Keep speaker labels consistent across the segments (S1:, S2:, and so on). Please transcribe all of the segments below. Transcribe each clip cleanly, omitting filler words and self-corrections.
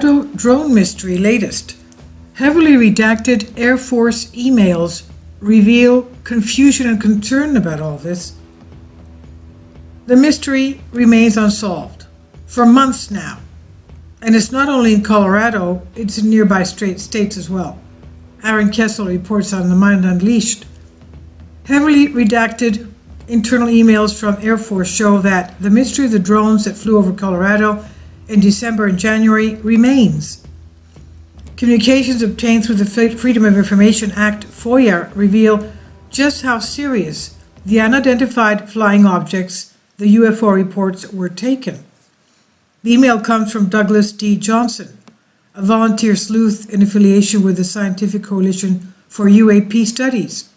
S1: Colorado drone mystery latest. Heavily redacted Air Force emails reveal confusion and concern about all this. The mystery remains unsolved for months now. And it's not only in Colorado, it's in nearby states as well. Aaron Kessel reports on The Mind Unleashed. Heavily redacted internal emails from Air Force show that the mystery of the drones that flew over Colorado in December and January remains. Communications obtained through the Freedom of Information Act FOIA reveal just how serious the unidentified flying objects, the UFO reports, were taken. The email comes from Douglas D. Johnson, a volunteer sleuth in affiliation with the Scientific Coalition for UAP Studies.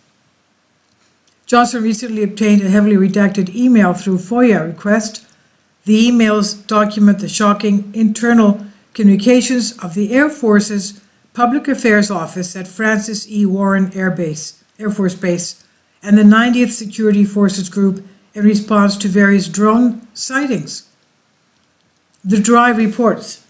S1: Johnson recently obtained a heavily redacted email through FOIA request. The emails document the shocking internal communications of the Air Force's Public Affairs Office at Francis E. Warren Air Force Base and the 90th Security Forces Group in response to various drone sightings. The Drive reports,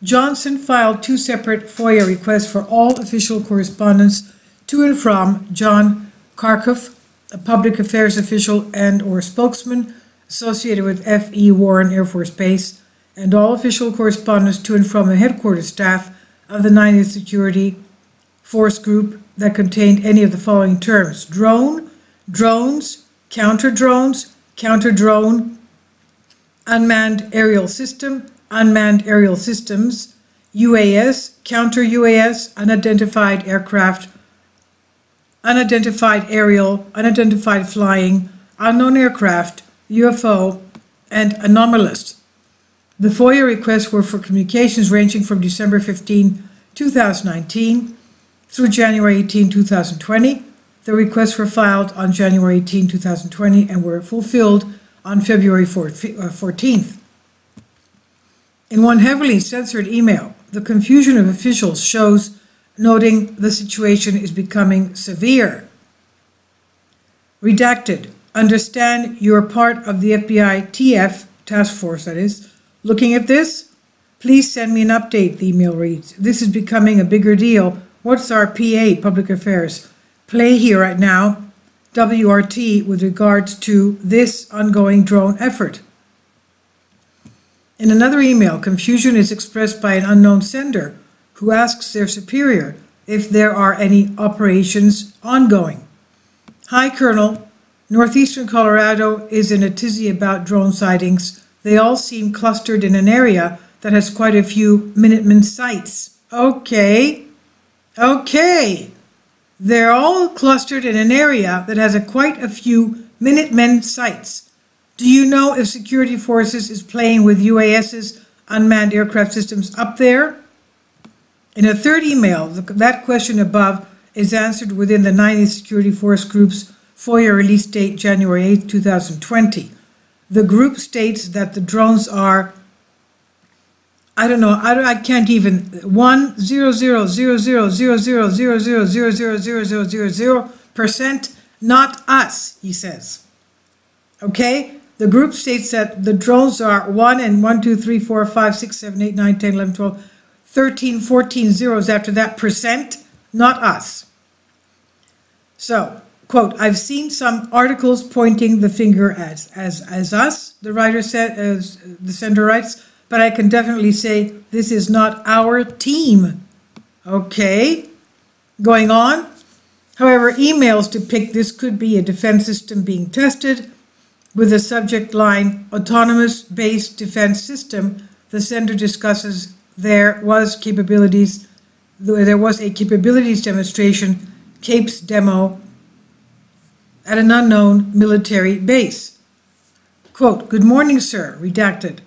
S1: Johnson filed 2 separate FOIA requests for all official correspondence to and from John Kharkov, a public affairs official and/or spokesman associated with F.E. Warren Air Force Base, and all official correspondence to and from the headquarters staff of the 90th Security Force Group that contained any of the following terms: drone, drones, counter-drones, counter-drone, unmanned aerial system, unmanned aerial systems, UAS, counter-UAS, unidentified aircraft, unidentified aerial, unidentified flying, unknown aircraft, UFO, and anomalous. The FOIA requests were for communications ranging from December 15, 2019 through January 18, 2020. The requests were filed on January 18, 2020 and were fulfilled on February 14th. In one heavily censored email, the confusion of officials shows, noting the situation is becoming severe. Redacted. Understand you're part of the FBI TF, task force that is, looking at this? Please send me an update, the email reads. This is becoming a bigger deal. What's our PA, Public Affairs? Play here right now, WRT, with regards to this ongoing drone effort. In another email, confusion is expressed by an unknown sender who asks their superior if there are any operations ongoing. Hi, Colonel. Northeastern Colorado is in a tizzy about drone sightings. They all seem clustered in an area that has quite a few Minuteman sites. Okay. They're all clustered in an area that has quite a few Minutemen sites. Do you know if security forces is playing with UAS's unmanned aircraft systems up there? In a third email, that question above is answered within the 90th Security Force Group's FOIA release date, January 8, 2020. The group states that the drones are, I can't even, 100000000000000% not us, he says. Okay? The group states that the drones are 1 and 1, 2, 3, 4, 5, 6, 7, 8, 9, 10, 11, 12, 13, 14 zeros after that percent, not us. So, quote, I've seen some articles pointing the finger as us, the writer said, as the sender writes, but I can definitely say this is not our team. Okay, going on. However, emails depict this could be a defense system being tested with the subject line autonomous based defense system. The sender discusses there was a capabilities demonstration, CAPES demo, at an unknown military base. Quote, good morning, sir, redacted.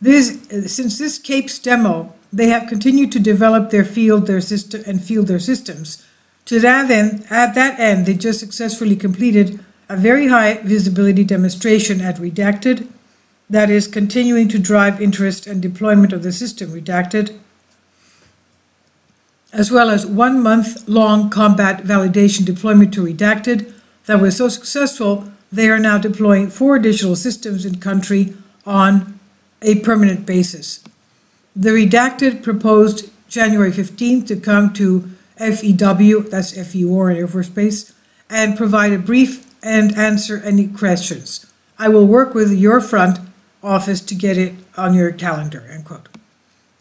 S1: Since this CAPES demo, they have continued to develop their systems. To that end, at that end, they just successfully completed a very high visibility demonstration at redacted that is continuing to drive interest and deployment of the system, redacted, as well as 1 month-long combat validation deployment to redacted that was so successful, they are now deploying 4 additional systems in country on a permanent basis. The redacted proposed January 15th to come to FEW, that's FEO in Air Force Base, and provide a brief and answer any questions. I will work with your front office to get it on your calendar, end quote.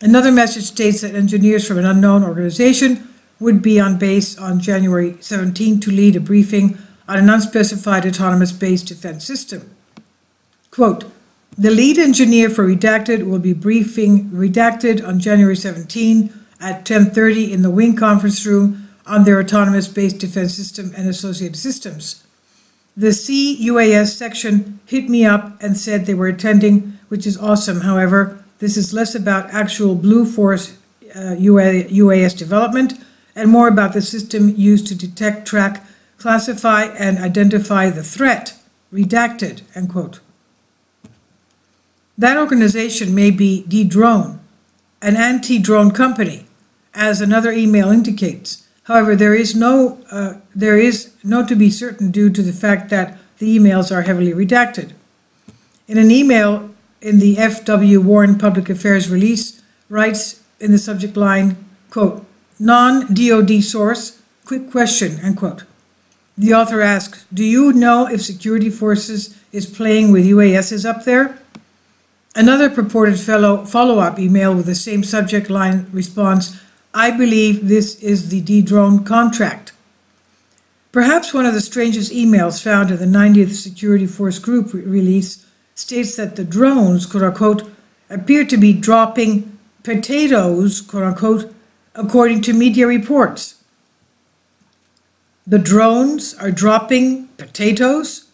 S1: Another message states that engineers from an unknown organization would be on base on January 17 to lead a briefing on an unspecified autonomous base defense system. Quote, the lead engineer for Redacted will be briefing Redacted on January 17 at 10:30 in the Wing Conference Room on their autonomous base defense system and associated systems. The CUAS section hit me up and said they were attending, which is awesome. However, this is less about actual Blue Force UAS development and more about the system used to detect, track, classify, and identify the threat. Redacted, end quote. That organization may be D-Drone, an anti-drone company, as another email indicates. However, there is no to be certain due to the fact that the emails are heavily redacted. In an email in the FW Warren Public Affairs release, writes in the subject line, quote, non-DOD source, quick question, end quote. The author asks, do you know if security forces is playing with UASs up there? Another purported follow-up email with the same subject line responds, I believe this is the D-Drone contract. Perhaps one of the strangest emails found in the 90th Security Force Group release states that the drones, quote-unquote, appear to be dropping potatoes, quote-unquote, according to media reports. The drones are dropping potatoes?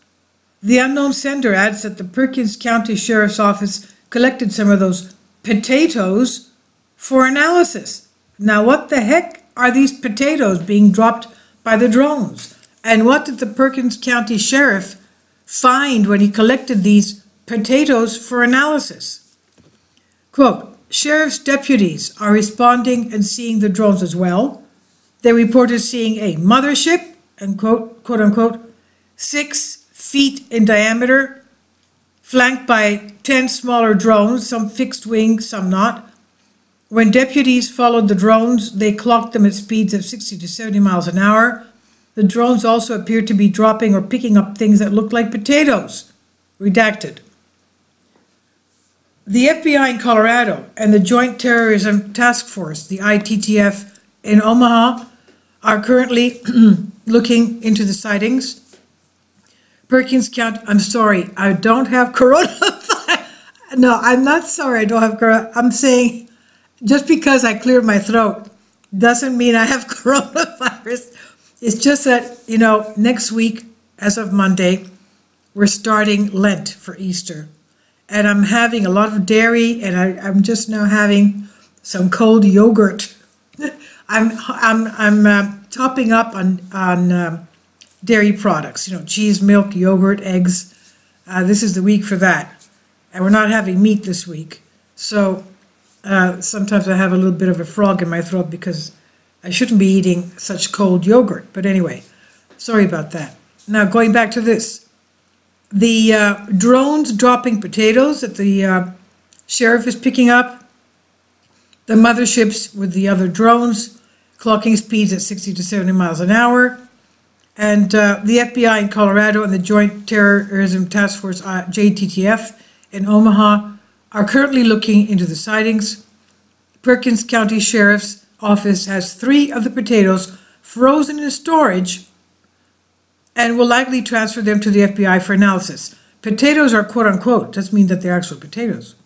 S1: The unknown sender adds that the Perkins County Sheriff's Office collected some of those potatoes for analysis. Now, what the heck are these potatoes being dropped by the drones? And what did the Perkins County Sheriff find when he collected these potatoes for analysis? Quote, sheriff's deputies are responding and seeing the drones as well. They reported seeing a mothership, and quote unquote, 6 feet in diameter, flanked by 10 smaller drones, some fixed wing, some not. When deputies followed the drones, they clocked them at speeds of 60 to 70 miles an hour. The drones also appeared to be dropping or picking up things that looked like potatoes. Redacted. The FBI in Colorado and the Joint Terrorism Task Force, the ITTF in Omaha, are currently looking into the sightings. Perkins County, I'm sorry, I don't have coronavirus. No, I'm not sorry I don't have coronavirus. I'm saying just because I cleared my throat doesn't mean I have coronavirus. It's just that, you know, next week, as of Monday, we're starting Lent for Easter. And I'm having a lot of dairy, and I'm just now having some cold yogurt. I'm topping up on dairy products, you know, cheese, milk, yogurt, eggs. This is the week for that. And we're not having meat this week. So sometimes I have a little bit of a frog in my throat because I shouldn't be eating such cold yogurt. But anyway, sorry about that. Now, going back to this. The drones dropping potatoes that the sheriff is picking up. The motherships with the other drones clocking speeds at 60 to 70 miles an hour. And the FBI in Colorado and the Joint Terrorism Task Force, JTTF, in Omaha are currently looking into the sightings. Perkins County Sheriff's Office has 3 of the potatoes frozen in storage and will likely transfer them to the FBI for analysis. Potatoes are quote-unquote, doesn't mean that they're actual potatoes.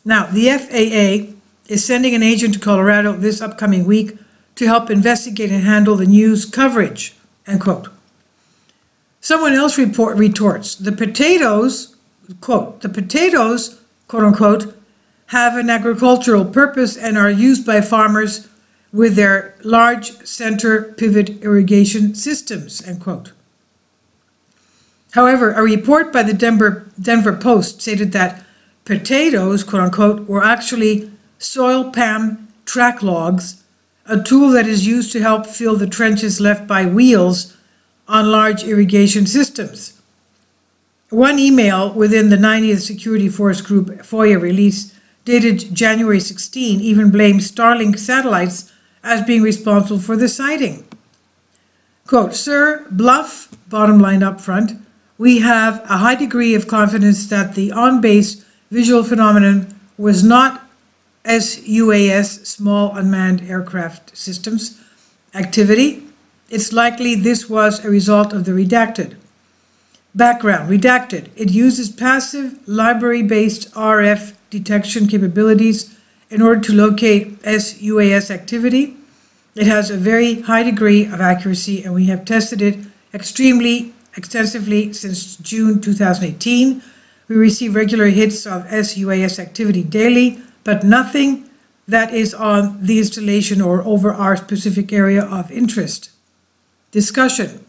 S1: Now, the FAA is sending an agent to Colorado this upcoming week to help investigate and handle the news coverage, end quote. Someone else retorts, the potatoes, quote, the potatoes, quote-unquote, have an agricultural purpose and are used by farmers with their large center pivot irrigation systems, end quote. However, a report by the Denver Post stated that potatoes, quote-unquote, were actually soil PAM track logs, a tool that is used to help fill the trenches left by wheels on large irrigation systems. One email within the 90th Security Force Group FOIA release dated January 16, even blamed Starlink satellites as being responsible for the sighting. Quote, "Sir, bluff, bottom line up front, we have a high degree of confidence that the on-base visual phenomenon was not SUAS, Small Unmanned Aircraft Systems, activity. It's likely this was a result of the redacted. Background, redacted. It uses passive library-based RF detection capabilities in order to locate SUAS activity. It has a very high degree of accuracy, and we have tested it extremely extensively since June 2018. We receive regular hits of SUAS activity daily, but nothing that is on the installation or over our specific area of interest." Discussion.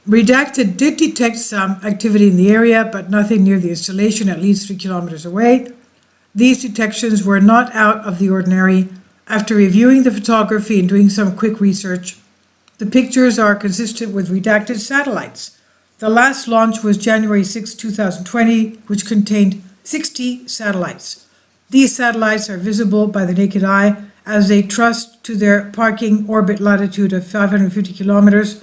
S1: Redacted did detect some activity in the area, but nothing near the installation, at least 3 kilometers away. These detections were not out of the ordinary. After reviewing the photography and doing some quick research, the pictures are consistent with redacted satellites. The last launch was January 6, 2020, which contained 60 satellites. These satellites are visible by the naked eye as they trust to their parking orbit latitude of 550 kilometers,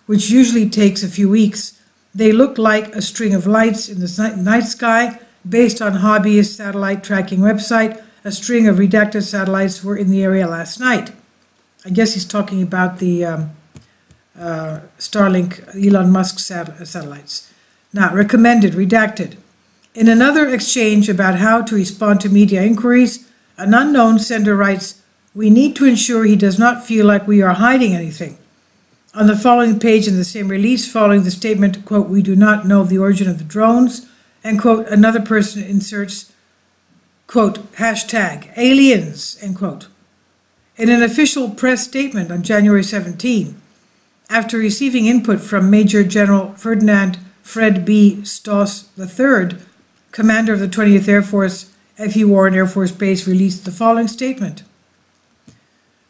S1: which usually takes a few weeks. They look like a string of lights in the night sky. Based on hobbyist satellite tracking website, a string of redacted satellites were in the area last night. I guess he's talking about the Starlink, Elon Musk satellites. Now, recommended, redacted. In another exchange about how to respond to media inquiries, an unknown sender writes, "We need to ensure he does not feel like we are hiding anything." On the following page in the same release, following the statement, quote, "We do not know the origin of the drones," and quote, another person inserts, quote, hashtag aliens, end quote. In an official press statement on January 17, after receiving input from Major General Ferdinand Fred B. Stoss III, commander of the 20th Air Force, F.E. Warren Air Force Base, released the following statement.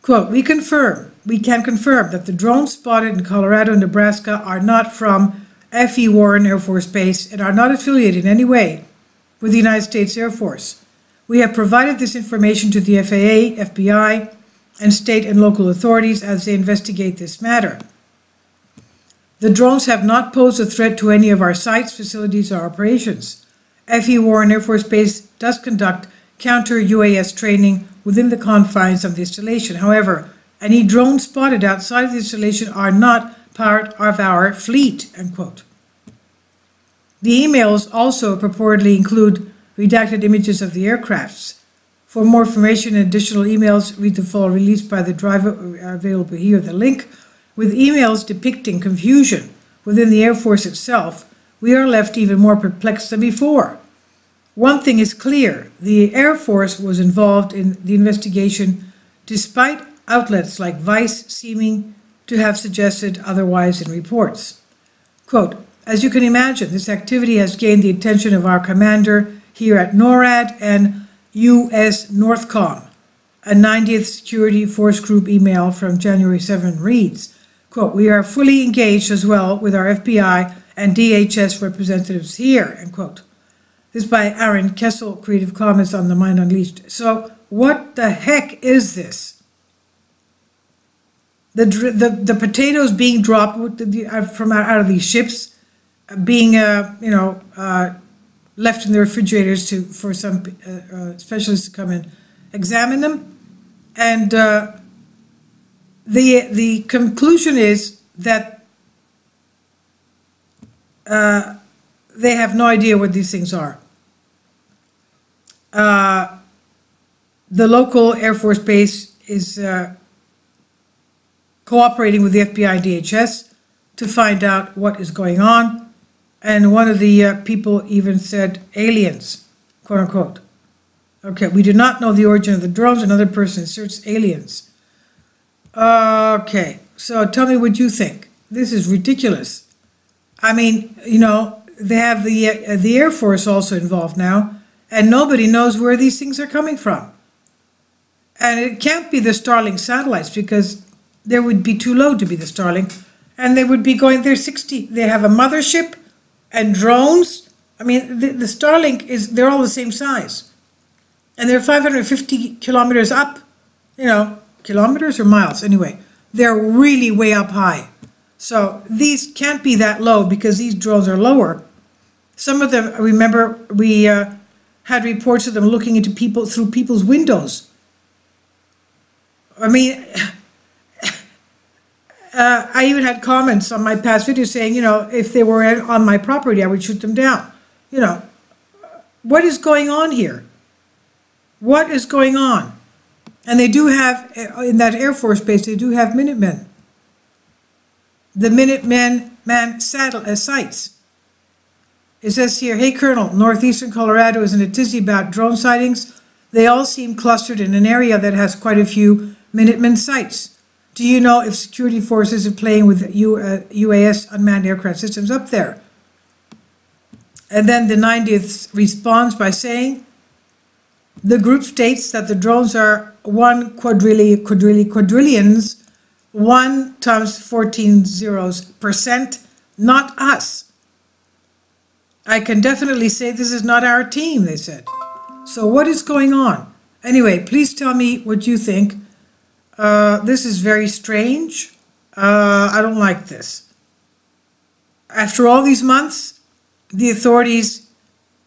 S1: Quote, we can confirm that the drones spotted in Colorado and Nebraska are not from F.E. Warren Air Force Base and are not affiliated in any way with the United States Air Force. We have provided this information to the FAA, FBI, and state and local authorities as they investigate this matter. The drones have not posed a threat to any of our sites, facilities, or operations. F.E. Warren Air Force Base does conduct counter-UAS training within the confines of the installation. However, any drones spotted outside of the installation are not part of our fleet, end quote. The emails also purportedly include redacted images of the aircrafts. For more information and additional emails, read the full release by the driver available here, the link. With emails depicting confusion within the Air Force itself, we are left even more perplexed than before. One thing is clear, the Air Force was involved in the investigation despite outlets like Vice seeming to have suggested otherwise in reports. Quote, as you can imagine, this activity has gained the attention of our commander here at NORAD and U.S. Northcom. A 90th Security Force Group email from January 7 reads, quote, we are fully engaged as well with our FBI and DHS representatives here, end quote. This is by Aaron Kessel, Creative Comments on the Mind Unleashed. So what the heck is this? The potatoes being dropped from out of these ships, being left in the refrigerators for some specialists to come and examine them, and the conclusion is that they have no idea what these things are. The local Air Force base is cooperating with the FBI and DHS to find out what is going on. And one of the people even said aliens, quote unquote. Okay, we do not know the origin of the drones. Another person inserts aliens. Okay, so tell me what you think. This is ridiculous. I mean, they have the Air Force also involved now, and nobody knows where these things are coming from. And it can't be the Starlink satellites because they would be too low to be the Starlink, and they would be going there 60. They have a mothership and drones I mean, the Starlink they're all the same size. And they're 550 kilometers up, kilometers or miles, anyway. They're really way up high. So these can't be that low because these drones are lower. Some of them, remember, we had reports of them looking into through people's windows. I mean, I even had comments on my past videos saying, if they were on my property, I would shoot them down. What is going on here? What is going on? And they do have, in that Air Force base, they do have Minutemen. The Minuteman sites. It says here, hey Colonel, northeastern Colorado is in a tizzy about drone sightings. They all seem clustered in an area that has quite a few Minuteman sites. Do you know if security forces are playing with UAS, unmanned aircraft systems up there? And then the 90th responds by saying, the group states that the drones are 1 quadrillions, 1 times 14 zeros %, not us. I can definitely say this is not our team, they said. So what is going on? Anyway, please tell me what you think. This is very strange. I don't like this. After all these months, the authorities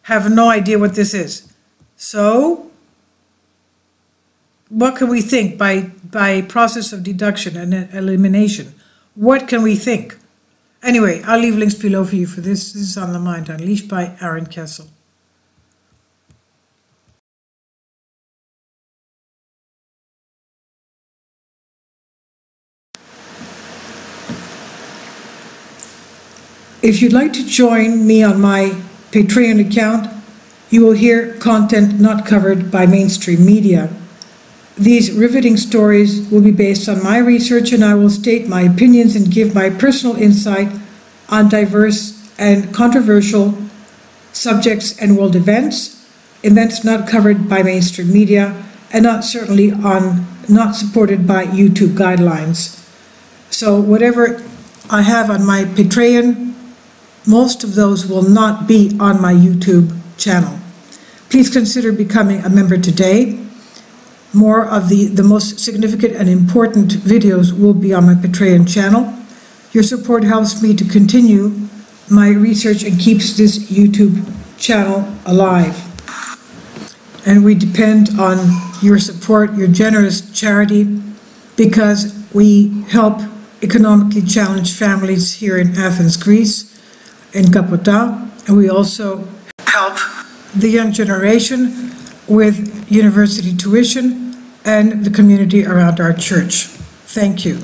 S1: have no idea what this is. So, what can we think by process of deduction and elimination? What can we think? Anyway, I'll leave links below for you for this. This is On the Mind, Unleashed by Aaron Kessel. If you'd like to join me on my Patreon account, you will hear content not covered by mainstream media. These riveting stories will be based on my research, and I will state my opinions and give my personal insight on diverse and controversial subjects and world events not covered by mainstream media, and not supported by YouTube guidelines. So whatever I have on my Patreon, most of those will not be on my YouTube channel. Please consider becoming a member today. More of the most significant and important videos will be on my Patreon channel. Your support helps me to continue my research and keeps this YouTube channel alive. And we depend on your support, your generous charity, because we help economically challenged families here in Athens, Greece, in Kapota, and we also help the young generation with university tuition and the community around our church. Thank you.